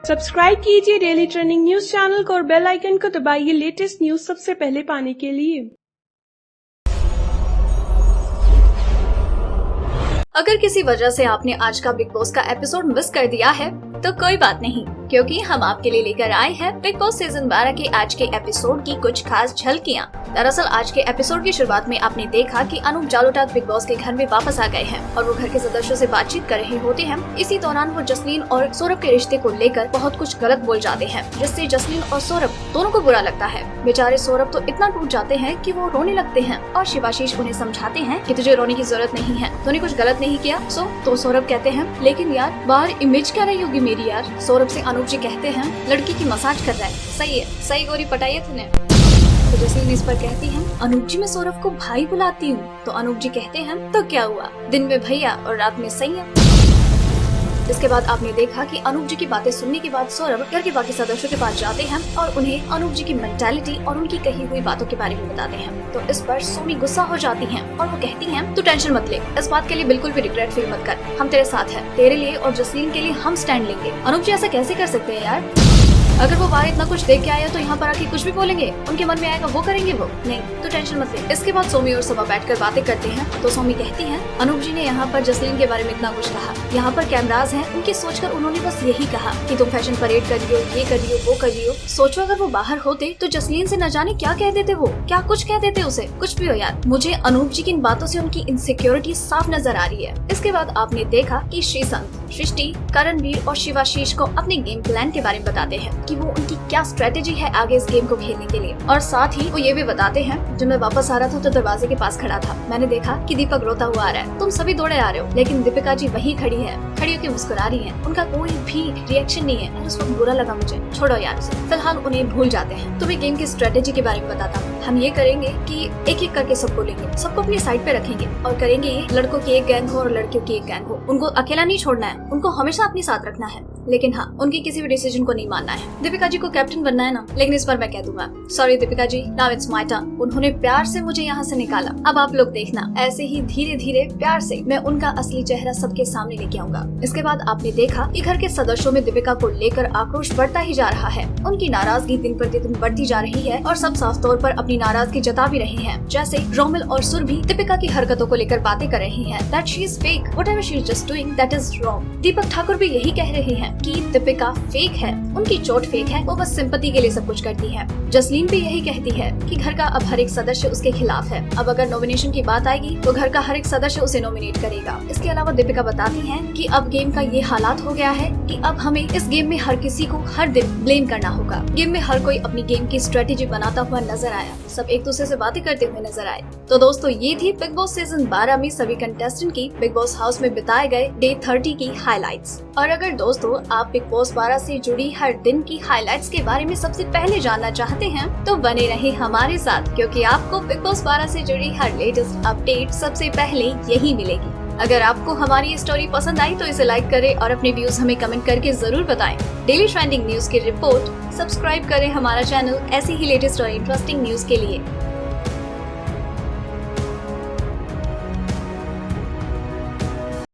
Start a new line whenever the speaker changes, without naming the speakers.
Subscribe कीजिए daily trending news channel को और बेल आइकन को दबाइए लेटेस्ट न्यूज सबसे पहले पाने के लिए।
अगर किसी वजह से आपने आज का बिग बॉस का एपिसोड मिस कर दिया है तो कोई बात नहीं, क्योंकि हम आपके लिए लेकर आए हैं बिग बॉस सीजन 12 के आज के एपिसोड की कुछ खास झलकियां। दरअसल आज के एपिसोड की शुरुआत में आपने देखा कि अनूप जालोटा बिग बॉस के घर में वापस आ गए हैं और वो घर के सदस्यों से बातचीत कर रहे होते हैं। इसी दौरान वो जसलीन और सौरभ के रिश्ते को लेकर बहुत कुछ गलत बोल जाते हैं, जिससे जसलीन और सौरभ दोनों को बुरा लगता है। बेचारे सौरभ तो इतना टूट जाते हैं कि वो रोने लगते हैं और शिवाशीष उन्हें समझाते हैं कि तुझे रोने की जरूरत नहीं है, तूने कुछ गलत नहीं किया। तो सौरभ कहते हैं लेकिन यार बाहर इमेज क्या रही होगी मेरी यार। सौरभ से अनूप जी कहते हैं लड़की की मसाज कर रहा है, सही है, सही गोरी पटाई है तूने। तो जसलीन इस पर कहती है अनूप जी मैं सौरभ को भाई बुलाती हूँ। तो अनूप जी कहते हैं तो क्या हुआ, दिन में भैया और रात में संयम। इसके बाद आपने देखा कि अनूप जी की बातें सुनने के बाद सौरभ घर के बाकी सदस्यों के पास जाते हैं और उन्हें अनूप जी की मेंटालिटी और उनकी कही हुई बातों के बारे में बताते हैं। तो इस पर सोमी गुस्सा हो जाती हैं और वो कहती हैं तू टेंशन मत ले, इस बात के लिए बिल्कुल भी रिग्रेट फील मत कर, हम तेरे साथ हैं, तेरे लिए और जसलीन के लिए हम स्टैंड लेंगे। अनूप जी ऐसा कैसे कर सकते हैं यार, अगर वो बाहर इतना कुछ देख के आया तो यहाँ पर आके कुछ भी बोलेंगे, उनके मन में आएगा वो करेंगे वो नहीं, तो टेंशन मत ले। इसके बाद सोमी और सभा बैठकर बातें करते हैं। तो सोमी कहती हैं अनूप जी ने यहाँ पर जसलीन के बारे में इतना कुछ कहा, यहाँ पर कैमरास हैं, उनकी सोचकर उन्होंने बस यही कहा कि तुम फैशन परेड कर रही हो, ये कर रही हो, वो कर रही हो। सोचो अगर वो बाहर होते तो जसलीन से न जाने क्या कह देते, वो क्या कुछ कह देते उसे, कुछ भी हो यार। मुझे अनूप जी की इन बातों से उनकी इनसिक्योरिटी साफ नजर आ रही है। इसके बाद आपने देखा कि श्रीसंत, सृष्टि, करणवीर और शिवाशीष को अपने गेम प्लान के बारे में बताते हैं कि वो उनकी क्या स्ट्रेटेजी है आगे इस गेम को खेलने के लिए। और साथ ही वो ये भी बताते हैं जब मैं वापस आ रहा था तो दरवाजे के पास खड़ा था, मैंने देखा कि दीपक रोता हुआ आ रहा है, तुम सभी दौड़े आ रहे हो, लेकिन दीपिका जी वहीं खड़ी है, खड़ी होकर मुस्कुरा रही है, उनका कोई भी रिएक्शन नहीं है। उस वक्त बुरा लगा मुझे, छोड़ो यार उसे, फिलहाल उन्हें भूल जाते हैं। तुम्हें गेम की स्ट्रेटेजी के बारे में बताता हूँ, हम ये करेंगे कि एक एक करके सबको लेंगे, सबको अपनी साइड पे रखेंगे और करेंगे ये लड़कों की एक गैंग हो और लड़कियों की एक गैंग हो, उनको अकेला नहीं छोड़ना है, उनको हमेशा अपने साथ रखना है, लेकिन हाँ उनकी किसी भी डिसीजन को नहीं मानना है। दीपिका जी को कैप्टन बनना है ना, लेकिन इस बार मैं कह दूंगा sorry Deepika ji, now it's my turn. उन्होंने प्यार से मुझे यहाँ से निकाला, अब आप लोग देखना ऐसे ही धीरे धीरे प्यार से मैं उनका असली चेहरा सबके सामने लेके आऊंगा। इसके बाद आपने देखा कि घर के सदस्यों में दीपिका को लेकर आक्रोश बढ़ता ही जा रहा है, उनकी नाराजगी दिन प्रतिदिन बढ़ती जा रही है और सब साफ तौर पर अपनी नाराजगी जता भी रहे हैं। जैसे रोमिल और सुर भी दीपिका की हरकतों को लेकर बातें कर रही है, that she is fake, whatever she is just doing that is wrong. Deepak Thakur भी यही कह रहे हैं कि दीपिका फेक है, उनकी चोट फेक है, वो बस सिंपैथी के लिए सब कुछ करती है। जसलीन भी यही कहती है कि घर का अब हर एक सदस्य उसके खिलाफ है, अब अगर नॉमिनेशन की बात आएगी तो घर का हर एक सदस्य उसे नॉमिनेट करेगा। इसके अलावा दीपिका बताती है कि अब गेम का ये हालात हो गया है कि अब हमें इस गेम में हर किसी को हर दिन ब्लेम करना होगा। गेम में हर कोई अपनी गेम की स्ट्रेटेजी बनाता हुआ नजर आया, सब एक दूसरे से बातें करते हुए नजर आए। तो दोस्तों ये थी बिग बॉस सीजन 12 में सभी कंटेस्टेंट की बिग बॉस हाउस में बिताए गए डे 30 की हाइलाइट्स। और अगर दोस्तों आप बिग बॉस 12 से जुड़ी हर दिन की हाइलाइट्स के बारे में सबसे पहले जानना चाहते हैं तो बने रहे हमारे साथ, क्योंकि आपको बिग बॉस 12 से जुड़ी हर लेटेस्ट अपडेट सबसे पहले यही मिलेगी। अगर आपको हमारी ये स्टोरी पसंद आई तो इसे लाइक करें और अपने व्यूज हमें कमेंट करके जरूर बताएं। डेली ट्रेंडिंग न्यूज की रिपोर्ट सब्सक्राइब करें हमारा चैनल ऐसी ही लेटेस्ट और इंटरेस्टिंग न्यूज के लिए।